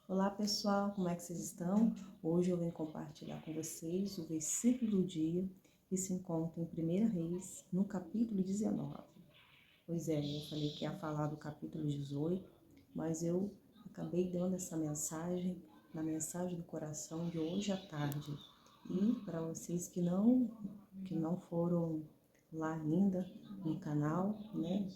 Olá pessoal, como é que vocês estão? Hoje eu venho compartilhar com vocês o versículo do dia que se encontra em 1 Reis, no capítulo 19. Pois é, eu falei que ia falar do capítulo 18, mas eu acabei dando essa mensagem na mensagem do coração de hoje à tarde. E para vocês que não foram lá ainda no canal, né,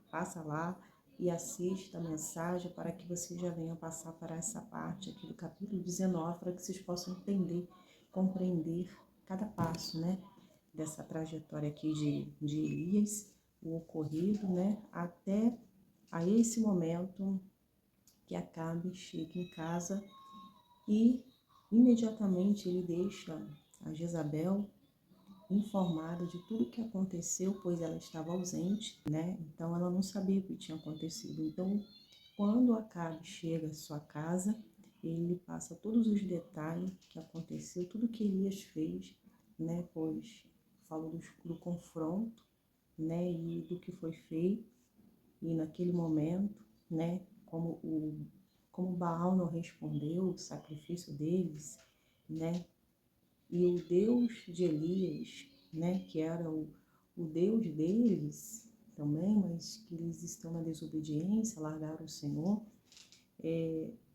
passa lá e assista a mensagem para que vocês já venham passar para essa parte aqui do capítulo 19, para que vocês possam entender, compreender cada passo, né, dessa trajetória aqui de Elias, o ocorrido, né, até a esse momento que Acabe chega em casa e imediatamente ele deixa a Jezabel informada de tudo o que aconteceu, pois ela estava ausente, né? Então ela não sabia o que tinha acontecido. Então, quando Acabe chega à sua casa, ele passa todos os detalhes que aconteceu, tudo que Elias fez, né? Pois falou do confronto, né? E do que foi feito. E naquele momento, né? Como Baal não respondeu o sacrifício deles, né? E o Deus de Elias, né, que era o Deus deles também, mas que eles estão na desobediência, largaram o Senhor,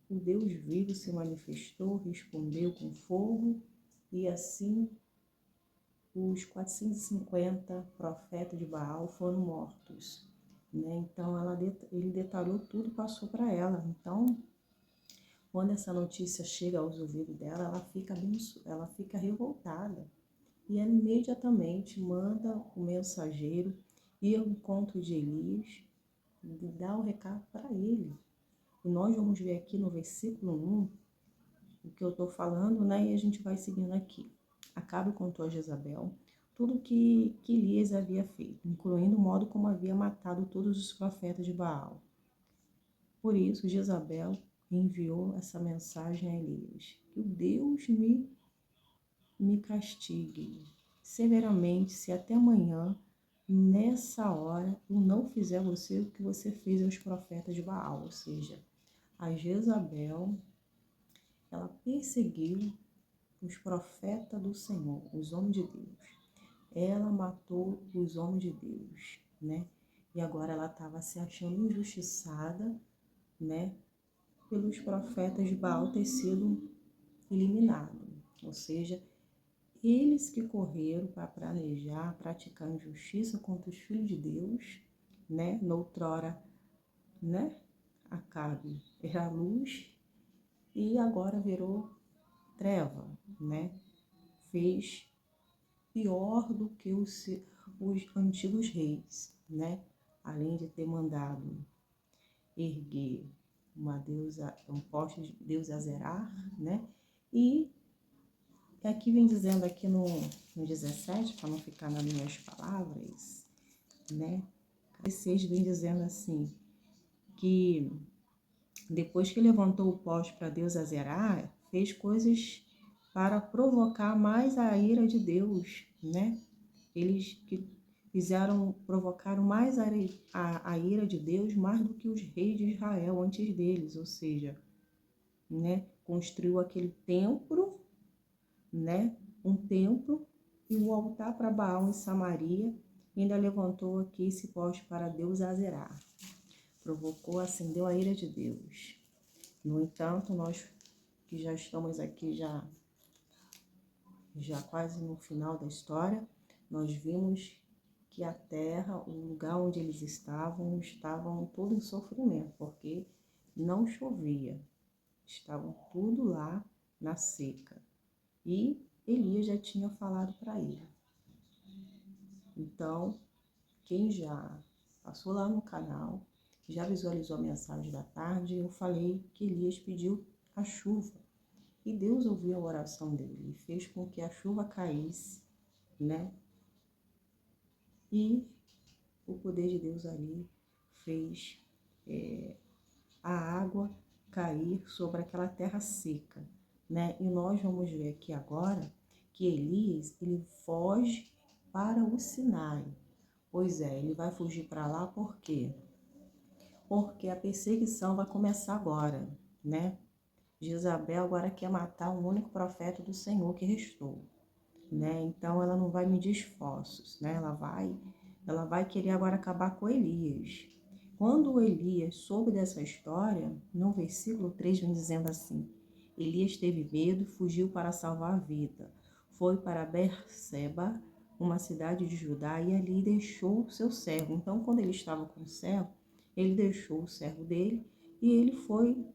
o Deus vivo se manifestou, respondeu com fogo, e assim os 450 profetas de Baal foram mortos. Né? Então ele detalhou tudo e passou para ela. Então, quando essa notícia chega aos ouvidos dela, ela fica revoltada. E ela imediatamente manda o mensageiro ir ao encontro de Elias e dar o recado para ele. E nós vamos ver aqui no versículo 1 o que eu estou falando, né? E a gente vai seguindo aqui. Acabe contou a Jezabel tudo o que Elias havia feito, incluindo o modo como havia matado todos os profetas de Baal. Por isso, Jezabel enviou essa mensagem a Elias: que o Deus me castigue severamente se até amanhã, nessa hora, eu não fizer você o que você fez aos profetas de Baal. Ou seja, a Jezabel, ela perseguiu os profetas do Senhor, os homens de Deus. Ela matou os homens de Deus, né? E agora ela estava se achando injustiçada, né? Pelos profetas de Baal ter sido eliminado. Ou seja, eles que correram para planejar, praticar injustiça contra os filhos de Deus, né? Noutrora, né? Acabe era luz e agora virou treva, né? Fez pior do que os antigos reis, né? Além de ter mandado erguer um poste de Deus Azerar, né? E aqui vem dizendo aqui no 17, para não ficar nas minhas palavras, né? 16 vem dizendo assim, que depois que levantou o poste para Deus Azerar, fez coisas para provocar mais a ira de Deus, né? Eles que provocaram mais a ira de Deus, mais do que os reis de Israel antes deles, ou seja, né? Construiu aquele templo, né? Um templo e um altar para Baal em Samaria, e ainda levantou aqui esse poste para Deus Azerar. Provocou, acendeu a ira de Deus. No entanto, nós que já estamos aqui já quase no final da história, nós vimos que a terra, o lugar onde eles estavam todo em sofrimento, porque não chovia. Estavam tudo lá na seca. E Elias já tinha falado para ele. Então, quem já passou lá no canal, já visualizou a mensagem da tarde, eu falei que Elias pediu a chuva. E Deus ouviu a oração dele e fez com que a chuva caísse, né? E o poder de Deus ali fez a água cair sobre aquela terra seca, né? E nós vamos ver aqui agora que Elias, ele foge para o Sinai. Pois é, ele vai fugir para lá por quê? Porque a perseguição vai começar agora, né? Jezabel agora quer matar o único profeta do Senhor que restou, né? Então ela não vai medir esforços, né? Ela vai querer agora acabar com Elias. Quando Elias soube dessa história, no versículo 3 vem dizendo assim: Elias teve medo e fugiu para salvar a vida. Foi para Berseba, uma cidade de Judá, e ali deixou seu servo. Então, quando ele estava com o servo, ele deixou o servo dele e ele foi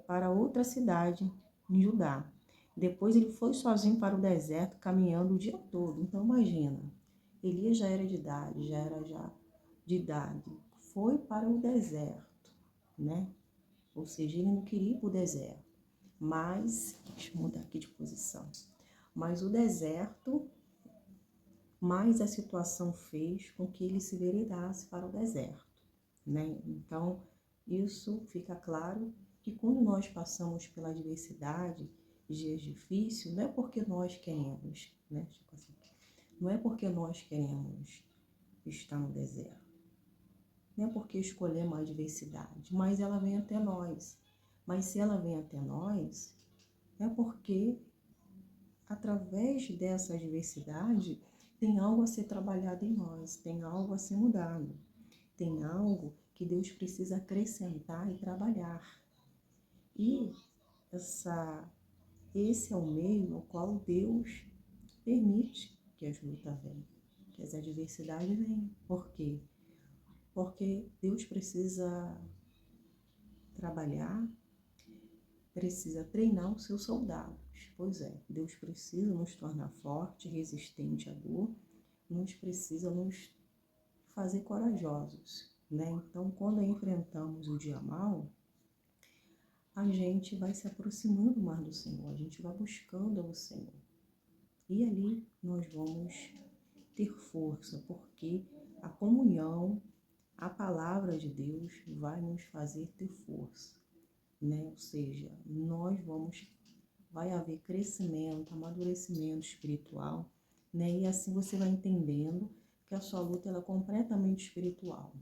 para outra cidade em Judá. Depois ele foi sozinho para o deserto, caminhando o dia todo. Então imagina, Elias já era de idade, foi para o deserto, né? Ou seja, ele não queria ir para o deserto, mas, deixa eu mudar aqui de posição, mas o deserto, mais a situação fez com que ele se enveredasse para o deserto, né? Então, isso fica claro que quando nós passamos pela adversidade, dias difíceis, não é porque nós queremos, né? Tipo assim, não é porque nós queremos estar no deserto, não é porque escolhemos a adversidade, mas ela vem até nós. Mas se ela vem até nós, é porque através dessa adversidade tem algo a ser trabalhado em nós, tem algo a ser mudado, tem algo que Deus precisa acrescentar e trabalhar. E esse é o meio no qual Deus permite que as lutas venham, que as adversidades venham. Por quê? Porque Deus precisa trabalhar, precisa treinar os seus soldados. Pois é, Deus precisa nos tornar forte, resistente à dor, precisa nos fazer corajosos, né? Então, quando enfrentamos o dia mal, a gente vai se aproximando mais do Senhor, a gente vai buscando o Senhor. E ali nós vamos ter força, porque a comunhão, a palavra de Deus vai nos fazer ter força, né? Ou seja, vai haver crescimento, amadurecimento espiritual, né? E assim você vai entendendo que a sua luta ela é completamente espiritual,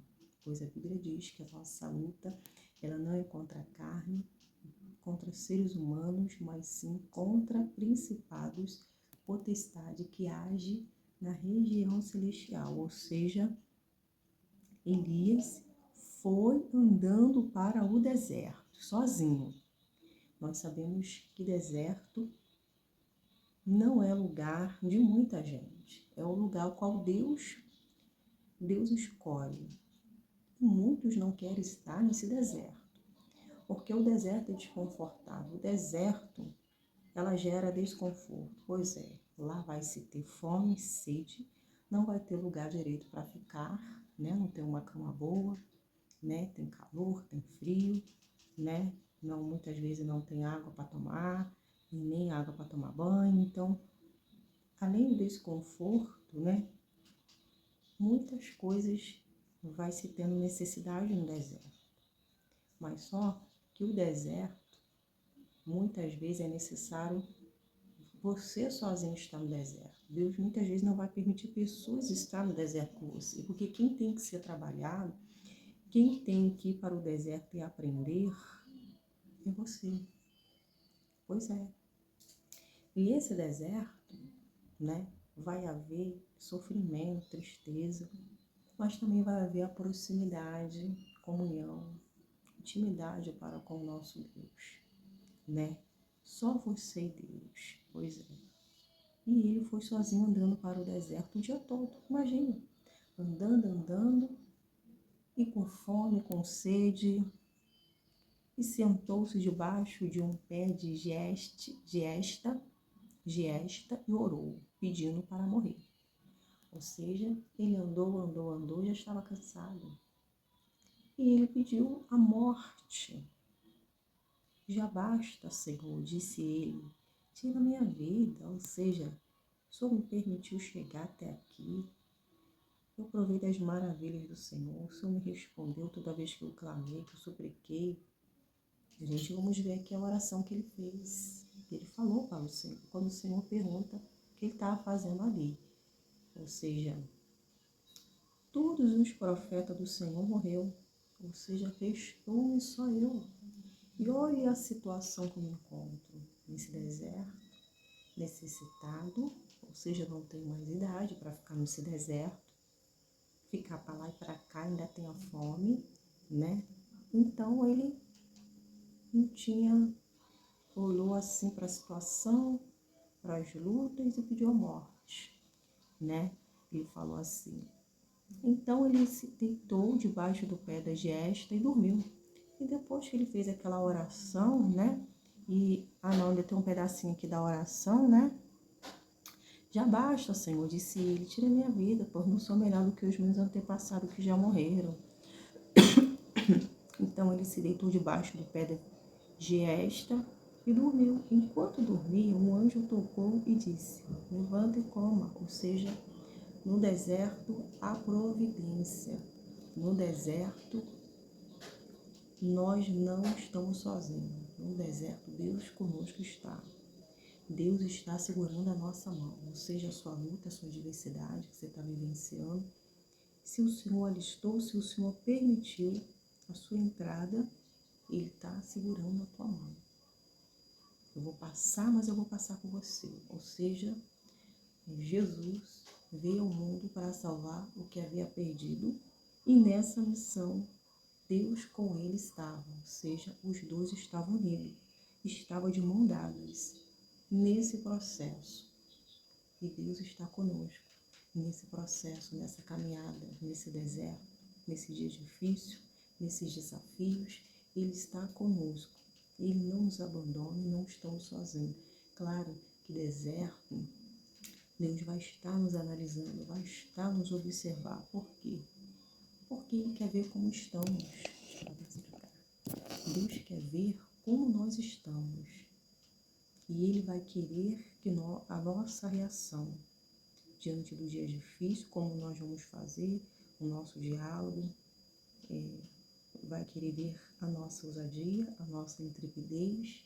pois a Bíblia diz que a nossa luta ela não é contra a carne, contra seres humanos, mas sim contra principados, potestade que age na região celestial. Ou seja, Elias foi andando para o deserto, sozinho. Nós sabemos que deserto não é lugar de muita gente, é o lugar ao qual Deus escolhe. E muitos não querem estar nesse deserto, porque o deserto é desconfortável. O deserto, ela gera desconforto. Pois é, lá vai se ter fome, sede, não vai ter lugar direito para ficar, né? Não tem uma cama boa, né? Tem calor, tem frio, né? Não, muitas vezes não tem água para tomar, e nem água para tomar banho. Então, além do desconforto, né? Muitas coisas vai se tendo necessidade no deserto. Mas só que o deserto, muitas vezes é necessário você sozinho estar no deserto. Deus muitas vezes não vai permitir pessoas estar no deserto com você, porque quem tem que ser trabalhado, quem tem que ir para o deserto e aprender é você. Pois é. E esse deserto, né, vai haver sofrimento, tristeza, mas também vai haver a proximidade, comunhão, intimidade para com o nosso Deus, né? Só você e Deus, pois é. E ele foi sozinho andando para o deserto o dia todo, imagina, andando, e com fome, com sede, e sentou-se debaixo de um pé de giesta e orou, pedindo para morrer. Ou seja, ele andou, já estava cansado. E ele pediu a morte. Já basta, Senhor, disse ele, tira minha vida. Ou seja, o Senhor me permitiu chegar até aqui. Eu provei das maravilhas do Senhor. O Senhor me respondeu toda vez que eu clamei, que eu supliquei. Gente, vamos ver aqui a oração que ele fez. Ele falou para o Senhor, quando o Senhor pergunta o que ele estava fazendo ali. Ou seja, todos os profetas do Senhor morreu. Ou seja, restou-me só eu. E olha a situação que eu me encontro nesse deserto, necessitado, ou seja, não tenho mais idade para ficar nesse deserto, ficar para lá e para cá, ainda tenho fome, né? Então ele não tinha, olhou assim para a situação, para as lutas e pediu a morte, né? Ele falou assim. Então ele se deitou debaixo do pé da giesta e dormiu. E depois que ele fez aquela oração, né? E, não, ainda tem um pedacinho aqui da oração, né? Já basta, Senhor, disse ele, tira minha vida, pois não sou melhor do que os meus antepassados que já morreram. Então ele se deitou debaixo do pé da giesta e dormiu. Enquanto dormia, um anjo tocou e disse, levanta e coma, ou seja, no deserto há providência. No deserto nós não estamos sozinhos. No deserto Deus conosco está. Deus está segurando a nossa mão, ou seja, a sua luta, a sua adversidade que você está vivenciando. Se o Senhor alistou, se o Senhor permitiu a sua entrada, Ele está segurando a tua mão. Eu vou passar, mas eu vou passar com você. Ou seja, Jesus veio ao mundo para salvar o que havia perdido e nessa missão Deus com ele estava, ou seja, os dois estavam nele, estavam de mão dadas nesse processo. E Deus está conosco nesse processo, nessa caminhada, nesse deserto, nesse dia difícil, nesses desafios. Ele está conosco. Ele não nos abandona e não estamos sozinhos. Claro que deserto, Deus vai estar nos analisando, vai estar nos observar. Por quê? Porque Ele quer ver como estamos. Deus quer ver como nós estamos. E Ele vai querer que a nossa reação diante do dia difícil, como nós vamos fazer, o nosso diálogo, vai querer ver a nossa ousadia, a nossa intrepidez,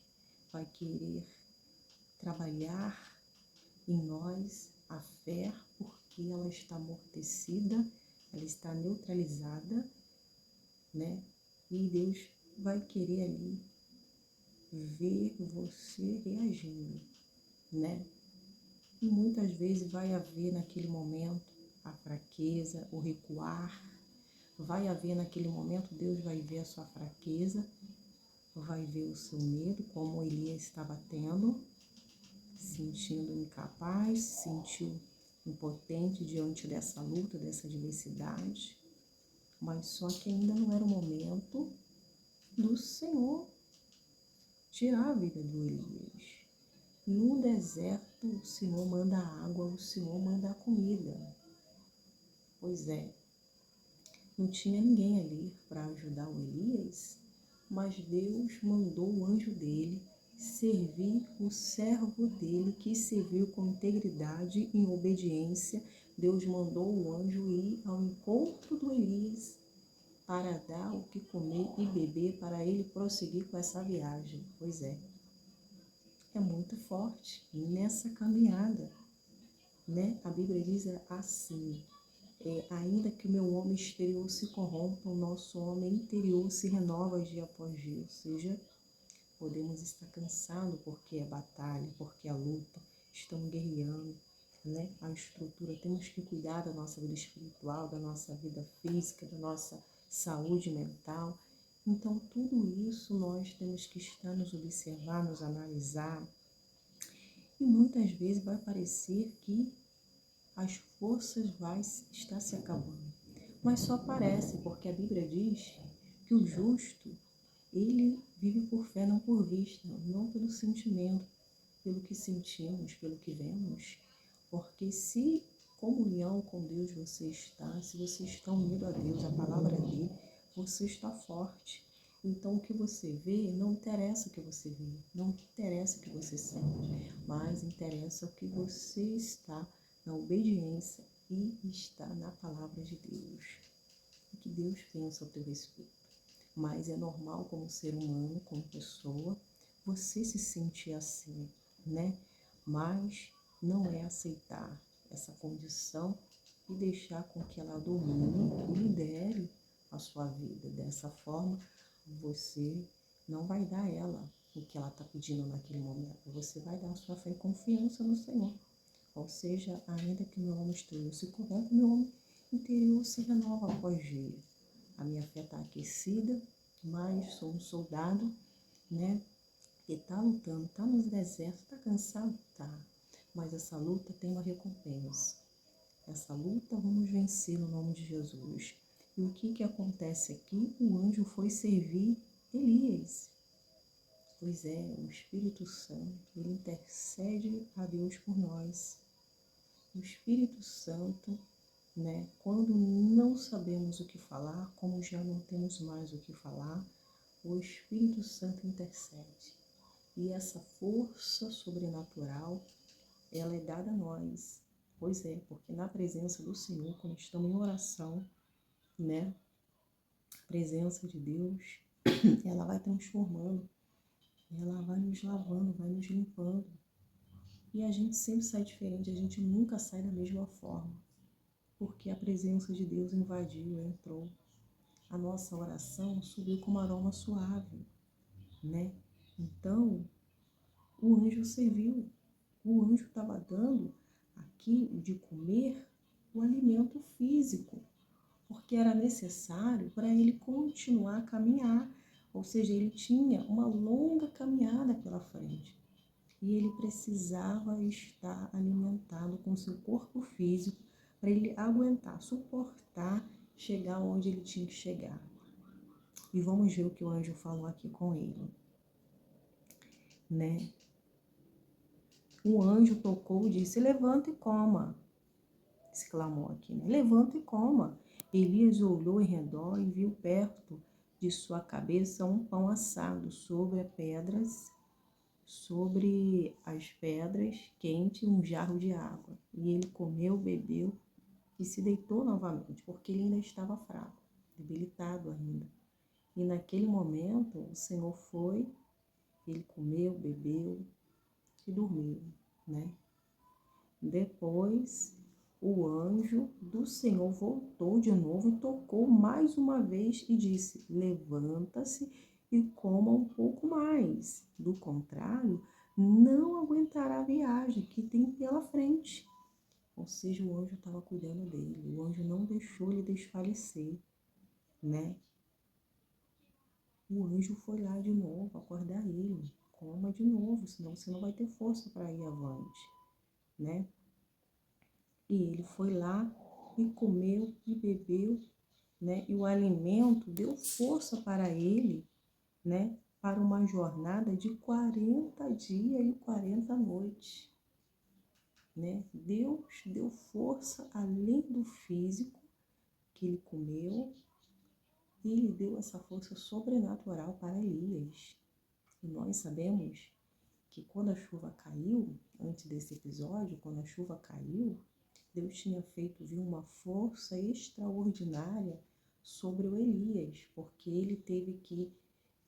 vai querer trabalhar em nós a fé, porque ela está amortecida, ela está neutralizada, né? E Deus vai querer ali ver você reagindo, né? E muitas vezes vai haver naquele momento a fraqueza, o recuar, vai haver naquele momento, Deus vai ver a sua fraqueza, vai ver o seu medo, como Elias estava tendo, sentindo incapaz, se sentiu impotente diante dessa luta, dessa adversidade, mas só que ainda não era o momento do Senhor tirar a vida do Elias. No deserto, o Senhor manda a água, o Senhor manda a comida. Pois é, não tinha ninguém ali para ajudar o Elias, mas Deus mandou o anjo dele servir o servo dele, que serviu com integridade, em obediência. Deus mandou o anjo ir ao encontro do Elias para dar o que comer e beber para ele prosseguir com essa viagem. Pois é muito forte nessa caminhada, né? A Bíblia diz assim, ainda que o meu homem exterior se corrompa, o nosso homem interior se renova dia após dia. Ou seja, podemos estar cansados porque é batalha, porque é luta, estamos guerreando, né? A estrutura, temos que cuidar da nossa vida espiritual, da nossa vida física, da nossa saúde mental. Então, tudo isso nós temos que estar nos observar, nos analisar. E muitas vezes vai parecer que as forças vai estar se acabando. Mas só parece, porque a Bíblia diz que o justo, ele vive por fé, não por vista, não pelo sentimento, pelo que sentimos, pelo que vemos. Porque se comunhão com Deus você está, se você está unido a Deus, a palavra dele, você está forte. Então o que você vê, não interessa o que você vê, não interessa o que você sente, mas interessa o que você está na obediência e está na palavra de Deus. O que Deus pensa ao teu respeito. Mas é normal como ser humano, como pessoa, você se sentir assim, né? Mas não é aceitar essa condição e deixar com que ela domine e lidere a sua vida. Dessa forma, você não vai dar a ela o que ela está pedindo naquele momento. Você vai dar a sua fé e confiança no Senhor. Ou seja, ainda que meu homem exterior se corrompa, meu homem interior se renova após dia. A minha fé está aquecida, mas sou um soldado, né? Que está lutando, está nos desertos, está cansado? Tá. Mas essa luta tem uma recompensa. Essa luta vamos vencer no nome de Jesus. E o que acontece aqui? O anjo foi servir Elias. Pois é, o Espírito Santo, ele intercede a Deus por nós. O Espírito Santo, né, quando não sabemos o que falar, como já não temos mais o que falar, o Espírito Santo intercede. E essa força sobrenatural, ela é dada a nós. Pois é, porque na presença do Senhor, quando estamos em oração, né, a presença de Deus, ela vai transformando, ela vai nos lavando, vai nos limpando. E a gente sempre sai diferente, a gente nunca sai da mesma forma. Porque a presença de Deus invadiu, entrou. A nossa oração subiu como aroma suave, né? Então, o anjo serviu. O anjo estava dando aqui de comer o alimento físico, porque era necessário para ele continuar a caminhar. Ou seja, ele tinha uma longa caminhada pela frente. E ele precisava estar alimentado com seu corpo físico para ele aguentar, suportar, chegar onde ele tinha que chegar. E vamos ver o que o anjo falou aqui com ele, né? O anjo tocou e disse: levanta e coma. Exclamou aqui, né? Levanta e coma. Elias olhou em redor e viu perto de sua cabeça um pão assado sobre as pedras quente um jarro de água. E ele comeu, bebeu e se deitou novamente, porque ele ainda estava fraco, debilitado ainda. E naquele momento o Senhor foi, ele comeu, bebeu e dormiu, né? Depois o anjo do Senhor voltou de novo e tocou mais uma vez e disse: levanta-se e coma um pouco mais. Do contrário, não aguentará a viagem que tem pela frente. Ou seja, o anjo estava cuidando dele. O anjo não deixou ele desfalecer, né? O anjo foi lá de novo acordar ele. Coma de novo, senão você não vai ter força para ir avante, né? E ele foi lá e comeu e bebeu, né? E o alimento deu força para ele, né? Para uma jornada de 40 dias e 40 noites, né? Deus deu força além do físico que ele comeu, e ele deu essa força sobrenatural para Elias. E nós sabemos que quando a chuva caiu, antes desse episódio, quando a chuva caiu, Deus tinha feito vir uma força extraordinária sobre o Elias, porque ele teve que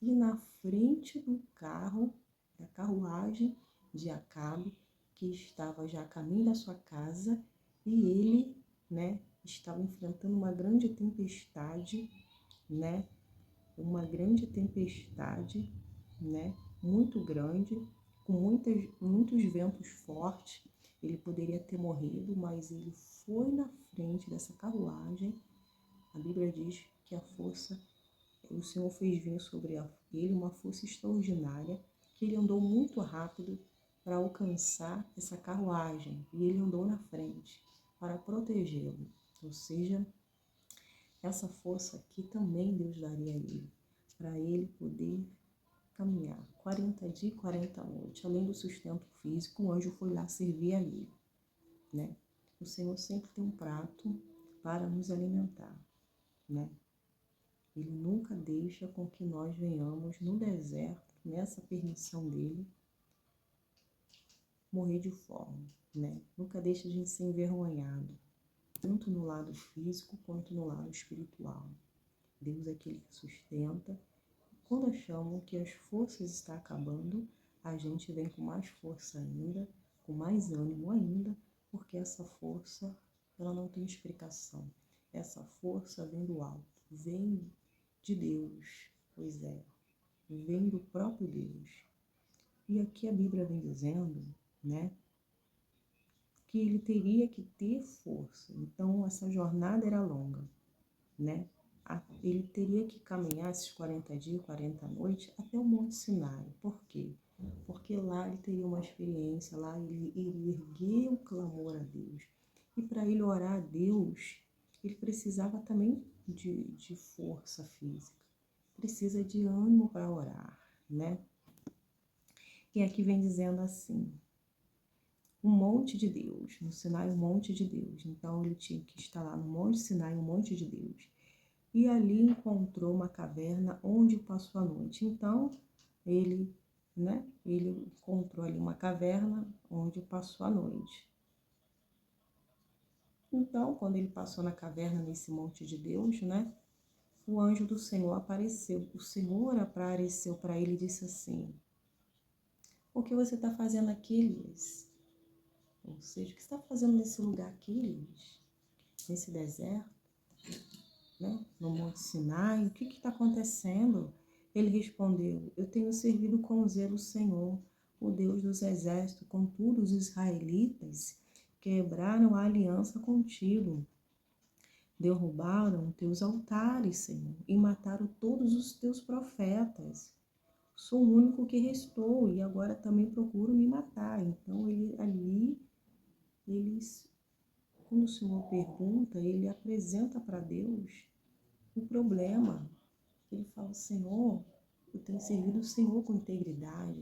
ir na frente do carro, da carruagem de Acabe, que estava já a caminho da sua casa, e ele, né, estava enfrentando uma grande tempestade, né, uma grande tempestade, né, muito grande, com muitos ventos fortes. Ele poderia ter morrido, mas ele foi na frente dessa carruagem. A Bíblia diz que a força, o Senhor fez vir sobre ele uma força extraordinária, que ele andou muito rápido para alcançar essa carruagem, e ele andou na frente para protegê-lo. Ou seja, essa força aqui também Deus daria a ele, para ele poder caminhar 40 dias e 40 noites. Além do sustento físico, o anjo foi lá servir a ele, né? O Senhor sempre tem um prato para nos alimentar, né? Ele nunca deixa com que nós venhamos no deserto, nessa permissão dele, morrer de fome, né? Nunca deixa a gente ser envergonhado, tanto no lado físico quanto no lado espiritual. Deus é aquele que sustenta. Quando achamos que as forças estão acabando, a gente vem com mais força ainda, com mais ânimo ainda, porque essa força, ela não tem explicação. Essa força vem do alto, vem de Deus, pois é, vem do próprio Deus. E aqui a Bíblia vem dizendo, né, que ele teria que ter força. Então, essa jornada era longa, né? Ele teria que caminhar esses 40 dias, 40 noites, até o Monte Sinai. Por quê? Porque lá ele teria uma experiência, lá ele ergueu o clamor a Deus. E para ele orar a Deus, ele precisava também de força física. Precisa de ânimo para orar, né? E aqui vem dizendo assim, um monte de Deus, no Sinai um monte de Deus. Então ele tinha que estar lá no Monte Sinai, um monte de Deus. E ali encontrou uma caverna onde passou a noite. Então ele encontrou ali uma caverna onde passou a noite. Então, quando ele passou na caverna, nesse monte de Deus, né? O anjo do Senhor apareceu. O Senhor apareceu para ele e disse assim, o que você está fazendo aqui, Elias? Ou seja, o que você está fazendo nesse lugar aqui, Elias? Nesse deserto, né? No Monte Sinai, o que está acontecendo? Ele respondeu, eu tenho servido com zelo o Senhor, o Deus dos exércitos, contudo os israelitas quebraram a aliança contigo. Derrubaram teus altares, Senhor, e mataram todos os teus profetas. Sou o único que restou e agora também procuro me matar. Então, quando o Senhor pergunta, ele apresenta para Deus o problema. Ele fala, Senhor, eu tenho servido o Senhor com integridade.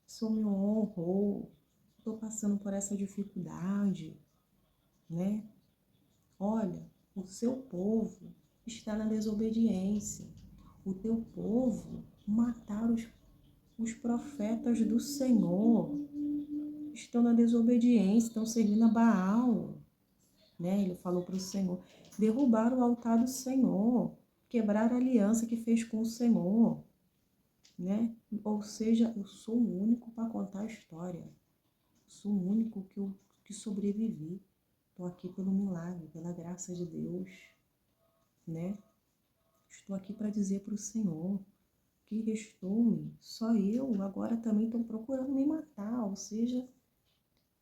O Senhor me honrou. Estou passando por essa dificuldade, né? Olha, o seu povo está na desobediência. O teu povo mataram os profetas do Senhor. Estão na desobediência, estão servindo a Baal. Né? Ele falou para o Senhor, derrubaram o altar do Senhor, quebraram a aliança que fez com o Senhor. Né? Ou seja, eu sou o único para contar a história. Sou o único que sobrevivi. Estou aqui pelo milagre, pela graça de Deus, né? Estou aqui para dizer para o Senhor que restou-me. Só eu, agora também estão procurando me matar. Ou seja,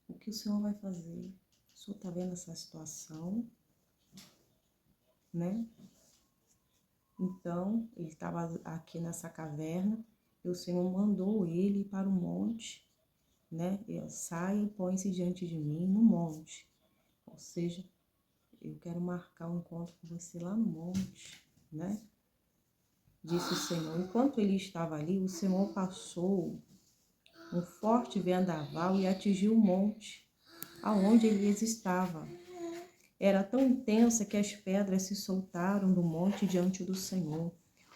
o que o Senhor vai fazer? O Senhor está vendo essa situação, né? Então, ele estava aqui nessa caverna e o Senhor mandou ele para o monte, né? Saia e põe-se diante de mim no monte. Ou seja, eu quero marcar um encontro com você lá no monte, né? Disse o Senhor. Enquanto ele estava ali, o Senhor passou um forte vendaval e atingiu o monte, aonde Elias estava. Era tão intensa que as pedras se soltaram do monte diante do Senhor.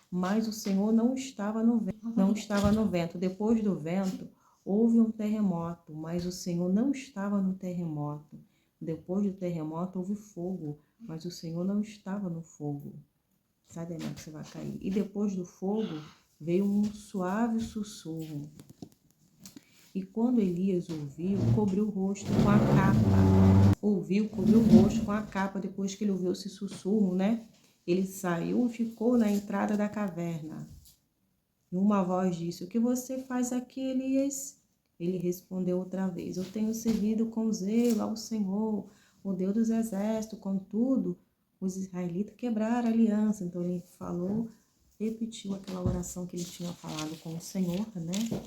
Mas o Senhor não estava no vento. Depois do vento, houve um terremoto, mas o Senhor não estava no terremoto. Depois do terremoto, houve fogo, mas o Senhor não estava no fogo. Sai daí, que você vai cair. E depois do fogo, veio um suave sussurro. E quando Elias ouviu, cobriu o rosto com a capa. Cobriu o rosto com a capa, depois que ele ouviu esse sussurro, né? Ele saiu e ficou na entrada da caverna. E uma voz disse, o que você faz aqui, Elias? Ele respondeu outra vez, eu tenho servido com zelo ao Senhor, o Deus dos exércitos, contudo, os israelitas quebraram a aliança. Então ele falou, repetiu aquela oração que ele tinha falado com o Senhor, né?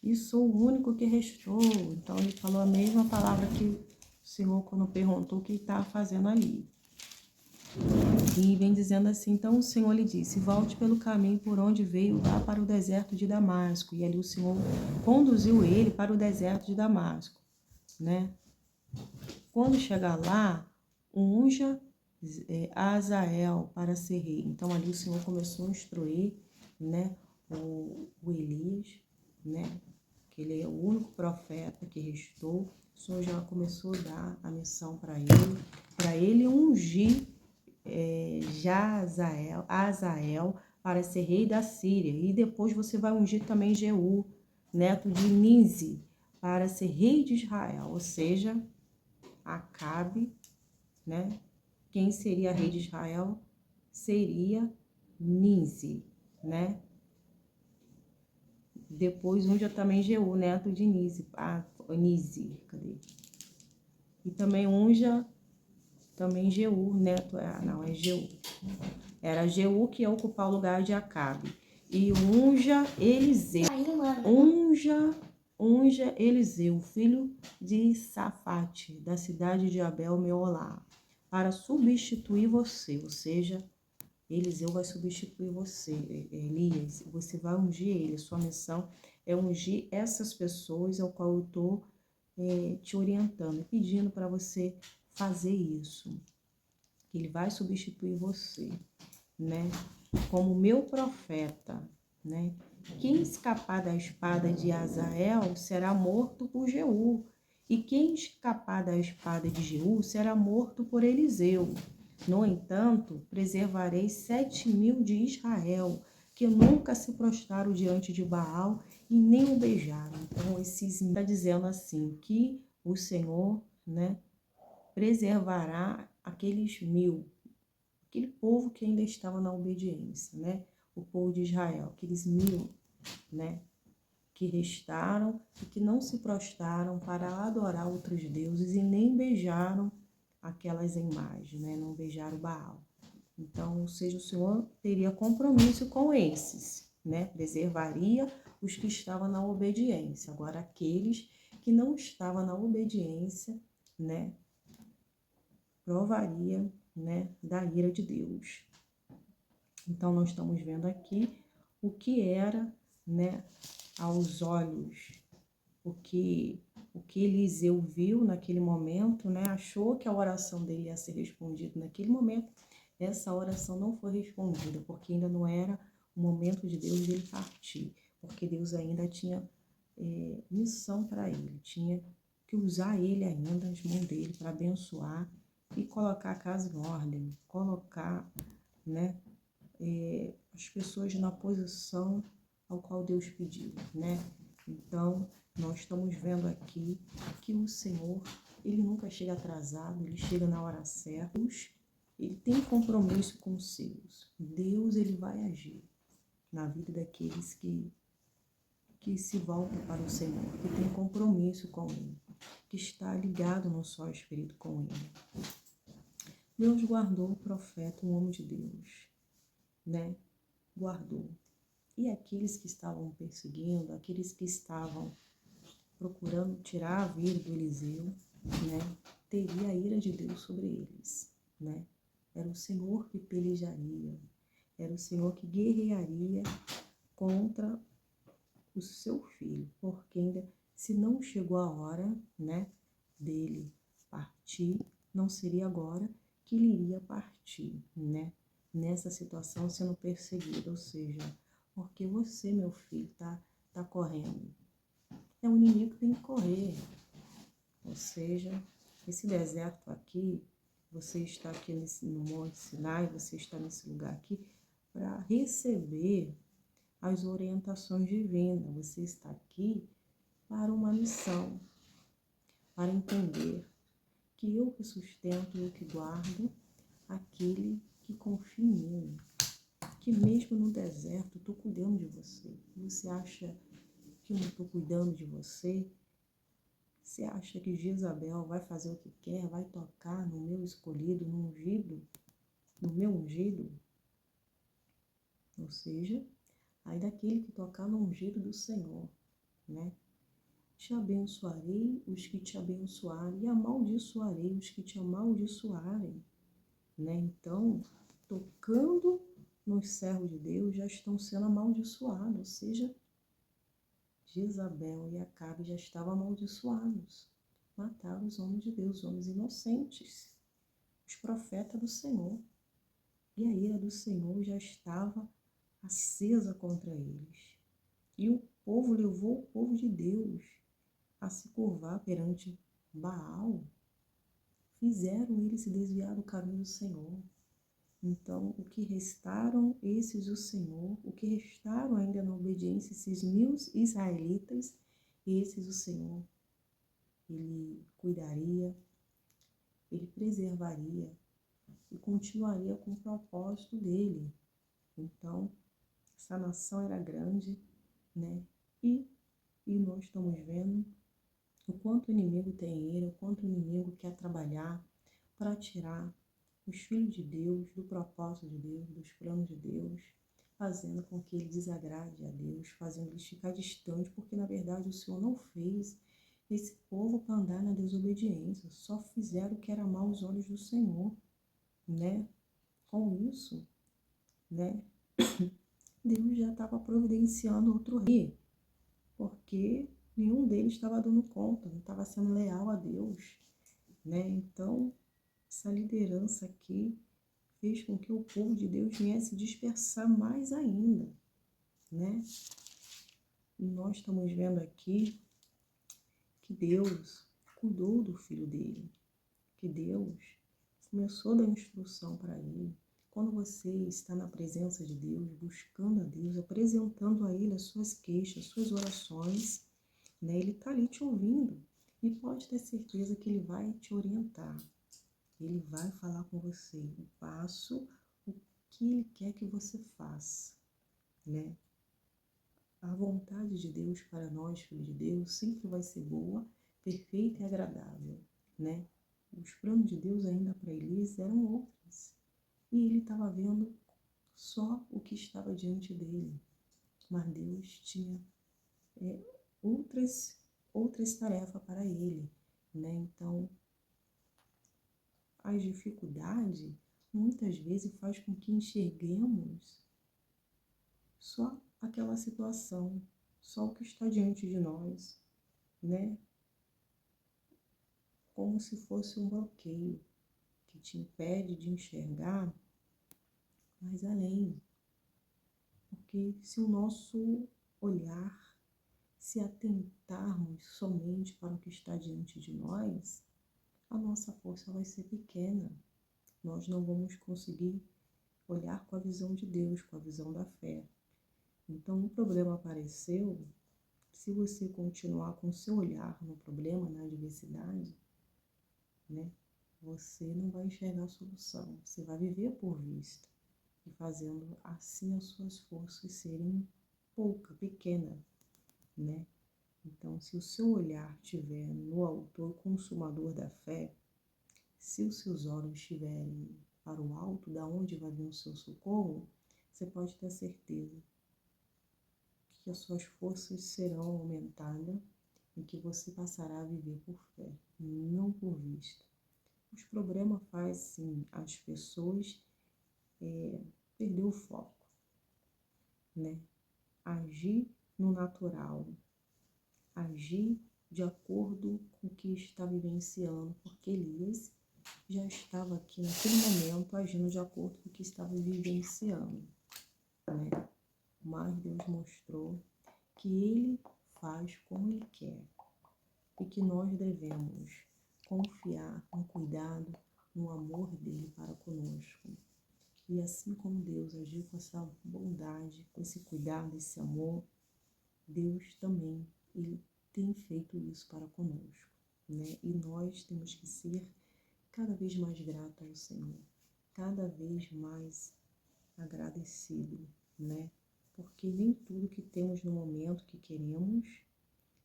E sou o único que restou. Então ele falou a mesma palavra que o Senhor, quando perguntou o que ele estava fazendo ali. E vem dizendo assim, então o Senhor lhe disse, volte pelo caminho por onde veio, vá para o deserto de Damasco. E ali o Senhor conduziu ele para o deserto de Damasco, né? Quando chegar lá, unja Azael para ser rei. Então ali o Senhor começou a instruir, né, o Elias, né, que ele é o único profeta que restou. O Senhor já começou a dar a missão para ele ungir Azael para ser rei da Síria. E depois você vai ungir também Jeú, neto de Ninzi, para ser rei de Israel. Ou seja, Acabe, né? Quem seria rei de Israel seria Ninzi, né? Depois unja também Jeú, neto de Nise, cadê? E também unja também Jeú, neto, é Jeú. Era Jeú que ia ocupar o lugar de Acabe. E unja Eliseu, unja Eliseu, filho de Safate, da cidade de Abel Meolá, para substituir você, ou seja, Eliseu vai substituir você, Elias, você vai ungir ele. Sua missão é ungir essas pessoas ao qual eu estou te orientando, pedindo para você fazer isso. Ele vai substituir você, né? Como meu profeta, né? Quem escapar da espada de Azael será morto por Jeú, e quem escapar da espada de Jeú será morto por Eliseu. No entanto, preservarei 7.000 de Israel, que nunca se prostraram diante de Baal e nem o beijaram. Então, está dizendo assim, que o Senhor, né, preservará aqueles 1.000, aquele povo que ainda estava na obediência, né? O povo de Israel, aqueles 1.000, né? Que restaram e que não se prostraram para adorar outros deuses e nem beijaram aquelas imagens, né? Não beijaram Baal. Então, ou seja, o Senhor teria compromisso com esses, né? Preservaria os que estavam na obediência. Agora, aqueles que não estavam na obediência, né? Provaria, né? Da ira de Deus. Então, nós estamos vendo aqui o que era, né? Aos olhos, o que Eliseu viu naquele momento, né? Achou que a oração dele ia ser respondida naquele momento. Essa oração não foi respondida, porque ainda não era o momento de Deus dele partir, porque Deus ainda tinha missão para ele, tinha que usar ele ainda, as mãos dele, para abençoar e colocar a casa em ordem, colocar, né, as pessoas na posição ao qual Deus pediu, né? Então, nós estamos vendo aqui que o Senhor, ele nunca chega atrasado, ele chega na hora certa. Ele tem compromisso com os seus. Deus, ele vai agir na vida daqueles que se voltam para o Senhor, que tem compromisso com ele, que está ligado no só espírito com ele. Deus guardou o profeta, um homem de Deus, né? Guardou. E aqueles que estavam perseguindo, aqueles que estavam procurando tirar a vida do Eliseu, né? Teria a ira de Deus sobre eles, né? Era o Senhor que pelejaria, era o Senhor que guerrearia contra o seu filho, porque ainda se não chegou a hora, né, dele partir, não seria agora que ele iria partir, né? Nessa situação sendo perseguido, ou seja, porque você, meu filho, tá correndo. É o inimigo que tem que correr. Ou seja, esse deserto aqui, você está aqui no Monte Sinai, você está nesse lugar aqui para receber as orientações divinas. Você está aqui para uma missão, para entender que eu que sustento, eu que guardo aquele que confia em mim, que mesmo no deserto eu estou cuidando de você. Você acha que eu não estou cuidando de você? Você acha que Jezabel vai fazer o que quer, vai tocar no meu escolhido, no ungido, no meu ungido? Ou seja, aí daquele que tocar no ungido do Senhor, né? Te abençoarei os que te abençoarem e amaldiçoarei os que te amaldiçoarem, né? Então, tocando nos servos de Deus, já estão sendo amaldiçoados, ou seja, Jezabel e Acabe já estavam amaldiçoados, mataram os homens de Deus, homens inocentes, os profetas do Senhor, e a ira do Senhor já estava acesa contra eles, e o povo levou o povo de Deus a se curvar perante Baal, fizeram eles se desviar do caminho do Senhor. Então, o que restaram, esses o Senhor, o que restaram ainda na obediência, esses 1.000 israelitas, esses o Senhor, ele cuidaria, ele preservaria e continuaria com o propósito dele. Então, essa nação era grande, né? E, e nós estamos vendo o quanto o inimigo tem ira, o quanto o inimigo quer trabalhar para tirar os filhos de Deus do propósito de Deus, dos planos de Deus, fazendo com que ele desagrade a Deus, fazendo eles ficar distantes, porque na verdade o Senhor não fez esse povo para andar na desobediência, só fizeram o que era mal aos olhos do Senhor, né? Com isso, né? Deus já estava providenciando outro rei, porque nenhum deles estava dando conta, não estava sendo leal a Deus, né? Então, essa liderança aqui fez com que o povo de Deus viesse dispersar mais ainda, né? E nós estamos vendo aqui que Deus cuidou do filho dele, que Deus começou a dar instrução para ele. Quando você está na presença de Deus, buscando a Deus, apresentando a Ele as suas queixas, as suas orações, né? Ele está ali te ouvindo e pode ter certeza que Ele vai te orientar. Ele vai falar com você o passo, o que Ele quer que você faça, né? A vontade de Deus para nós, filhos de Deus, sempre vai ser boa, perfeita e agradável, né? Os planos de Deus ainda para Elias eram outros. E ele estava vendo só o que estava diante dele. Mas Deus tinha outras tarefas para ele, né? Então, as dificuldades muitas vezes faz com que enxerguemos só aquela situação, só o que está diante de nós, né? Como se fosse um bloqueio que te impede de enxergar mais além. Porque se o nosso olhar, se atentarmos somente para o que está diante de nós, a nossa força vai ser pequena. Nós não vamos conseguir olhar com a visão de Deus, com a visão da fé. Então, o problema apareceu, se você continuar com o seu olhar no problema, na adversidade, né, você não vai enxergar a solução. Você vai viver por vista e fazendo assim as suas forças serem pequena, né? Então, se o seu olhar estiver no autor consumador da fé, se os seus olhos estiverem para o alto, da onde vai vir o seu socorro, você pode ter certeza que as suas forças serão aumentadas e que você passará a viver por fé, não por vista. Os problemas fazem, sim, as pessoas perder o foco, né? Agir no natural, agir de acordo com o que está vivenciando, porque Elias já estava aqui naquele momento agindo de acordo com o que estava vivenciando, né? Mas Deus mostrou que Ele faz como Ele quer e que nós devemos confiar no cuidado, no amor dele para conosco. E assim como Deus agiu com essa bondade, com esse cuidado, esse amor, Deus também, Ele tem feito isso para conosco, né? E nós temos que ser cada vez mais grato ao Senhor, cada vez mais agradecido, né? Porque nem tudo que temos no momento que queremos,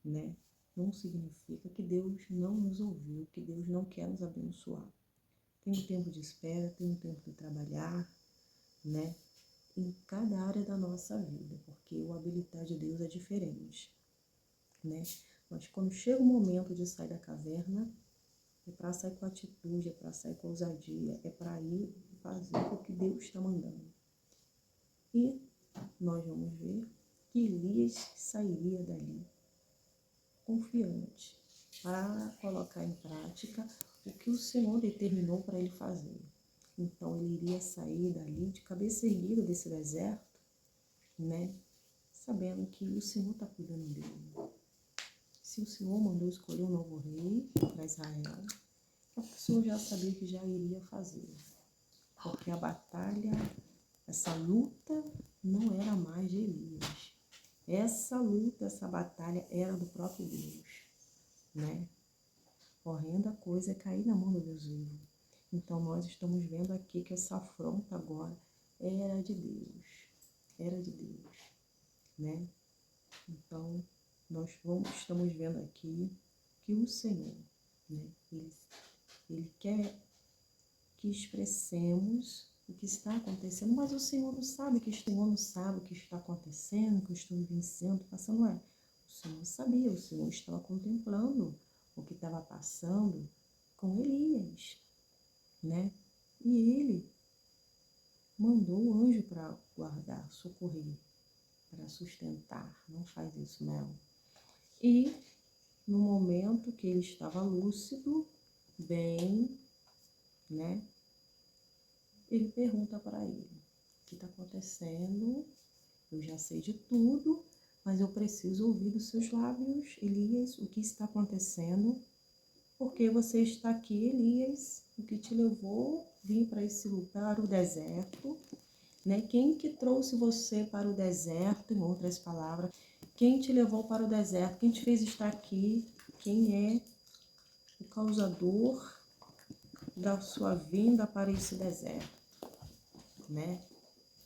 né, não significa que Deus não nos ouviu, que Deus não quer nos abençoar. Tem um tempo de espera, tem um tempo de trabalhar, né? Em cada área da nossa vida, porque o habilitar de Deus é diferente, né? Mas quando chega o momento de sair da caverna, é para sair com atitude, é para sair com ousadia, é para ir fazer o que Deus está mandando. E nós vamos ver que Elias sairia dali confiante para colocar em prática o que o Senhor determinou para ele fazer. Então ele iria sair dali de cabeça erguida desse deserto, né? Sabendo que o Senhor está cuidando dele. Se o Senhor mandou escolher um novo rei para Israel, a pessoa já sabia que já iria fazer. Porque a batalha, essa luta não era mais de Elias. Essa luta, essa batalha era do próprio Deus, né? Horrenda coisa é cair na mão do Deus vivo. Então nós estamos vendo aqui que essa afronta agora era de Deus, né? Então, estamos vendo aqui que o Senhor, né, ele quer que expressemos o que está acontecendo, mas o Senhor não sabe, que o Senhor não sabe o que está acontecendo, o que eu estou vivenciando, passando. O Senhor sabia, o Senhor estava contemplando o que estava passando com Elias, né? E ele mandou o anjo para guardar, socorrer, para sustentar. Não faz isso, Mel. E no momento que ele estava lúcido, bem, né? Ele pergunta para ele: o que está acontecendo? Eu já sei de tudo, mas eu preciso ouvir dos seus lábios, Elias, o que está acontecendo. Porque você está aqui, Elias, o que te levou a vir para esse lugar, o deserto, né? Quem que trouxe você para o deserto, em outras palavras? Quem te levou para o deserto? Quem te fez estar aqui? Quem é o causador da sua vinda para esse deserto, né?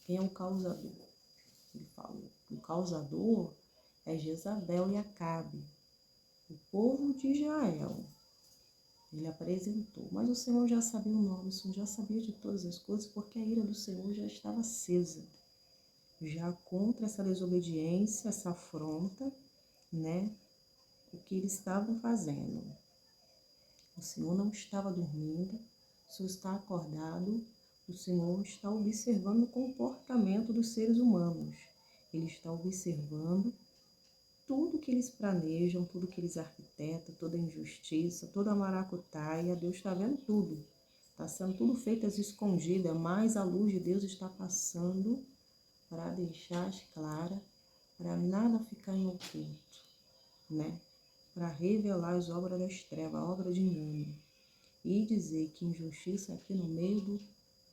Quem é o causador? Ele falou. O causador é Jezabel e Acabe, o povo de Israel. Ele apresentou, mas o Senhor já sabia o nome, o Senhor já sabia de todas as coisas, porque a ira do Senhor já estava acesa, já contra essa desobediência, essa afronta, né? O que eles estavam fazendo. O Senhor não estava dormindo, o Senhor está acordado, o Senhor está observando o comportamento dos seres humanos. Ele está observando tudo que eles planejam, tudo que eles arquitetam, toda injustiça, toda a maracutaia. Deus está vendo tudo. Está sendo tudo feito às escondidas, mas a luz de Deus está passando para deixar clara, para nada ficar em oculto, né? Para revelar as obras das trevas, a obra de engano. E dizer que injustiça aqui no meio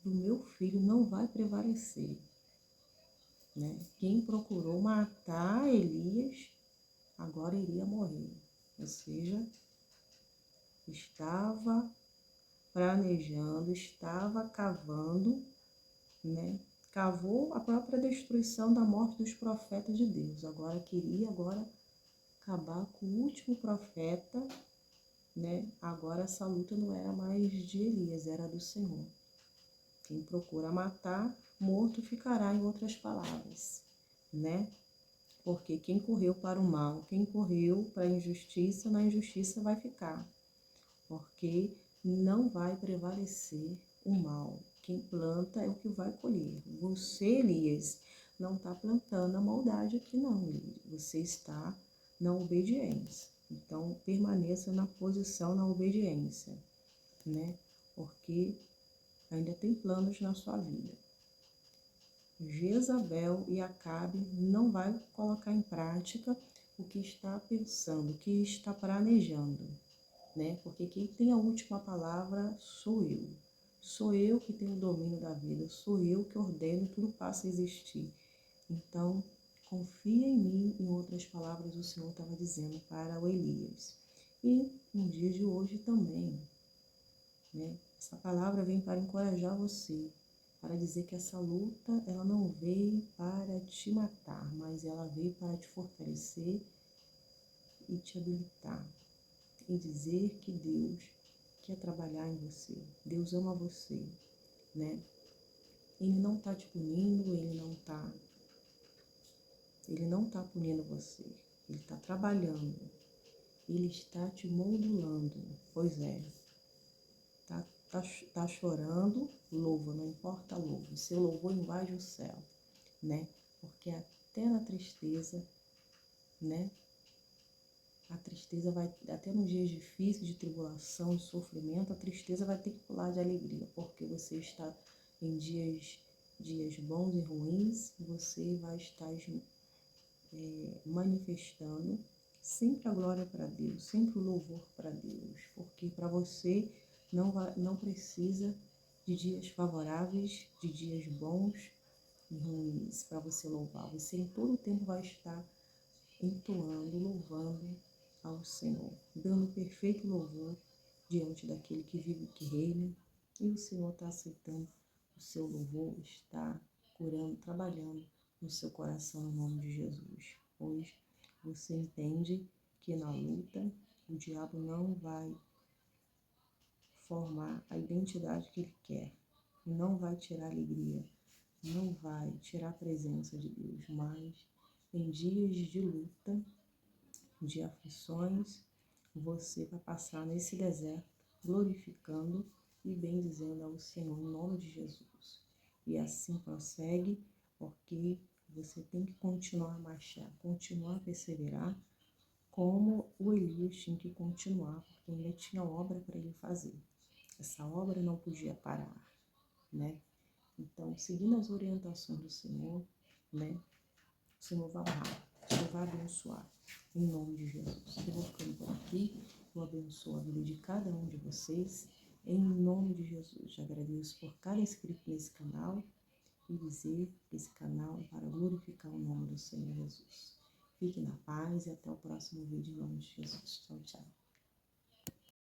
do meu filho não vai prevalecer, né? Quem procurou matar Elias agora iria morrer. Ou seja, estava planejando, estava cavando, né? Cavou a própria destruição da morte dos profetas de Deus. Agora queria acabar com o último profeta, né? Agora essa luta não era mais de Elias, era do Senhor. Quem procura matar, morto ficará, em outras palavras, né? Porque quem correu para o mal, quem correu para a injustiça, na injustiça vai ficar. Porque não vai prevalecer o mal. Quem planta é o que vai colher. Você, Elias, não está plantando a maldade aqui não, Elias. Você está na obediência. Então, permaneça na posição, na obediência, né? Porque ainda tem planos na sua vida. Jezabel e Acabe não vai colocar em prática o que está pensando, o que está planejando, né? Porque quem tem a última palavra sou eu. Sou eu que tenho o domínio da vida, sou eu que ordeno, tudo passa a existir. Então, confia em mim, em outras palavras, o Senhor estava dizendo para o Elias. E no dia de hoje também, né? Essa palavra vem para encorajar você, para dizer que essa luta, ela não veio para te matar, mas ela veio para te fortalecer e te habilitar. E dizer que Deus quer trabalhar em você. Deus ama você, né? Ele não está te punindo, ele não tá punindo você. Ele está trabalhando. Ele está te modulando. Pois é. Tá chorando, louva, não importa louva. Seu louvor invade o céu, né? Porque até na tristeza, né? A tristeza vai, até nos dias difíceis, de tribulação, de sofrimento, a tristeza vai ter que pular de alegria, porque você está em dias bons e ruins, você vai estar manifestando sempre a glória para Deus, sempre o louvor para Deus, porque para você não precisa de dias favoráveis, de dias bons e ruins para você louvar. Você em todo o tempo vai estar entoando, louvando ao Senhor, dando perfeito louvor diante daquele que vive e que reina. E o Senhor está aceitando o seu louvor, está curando, trabalhando no seu coração, em nome de Jesus. Pois você entende que na luta o diabo não vai formar a identidade que ele quer, não vai tirar alegria, não vai tirar a presença de Deus, mas em dias de luta, de aflições, você vai passar nesse deserto glorificando e bendizendo ao Senhor em nome de Jesus. E assim prossegue, porque você tem que continuar a marchar, continuar a perseverar, como o Elias tinha que continuar, porque ainda tinha obra para ele fazer. Essa obra não podia parar, né? Então, seguindo as orientações do Senhor, né? O Senhor vai honrar, o Senhor vai abençoar, em nome de Jesus. Eu vou ficando por aqui, eu abençoo a vida de cada um de vocês, em nome de Jesus. Já agradeço por cada inscrito nesse canal e dizer que esse canal é para glorificar o nome do Senhor Jesus. Fique na paz e até o próximo vídeo, em nome de Jesus. Tchau, tchau.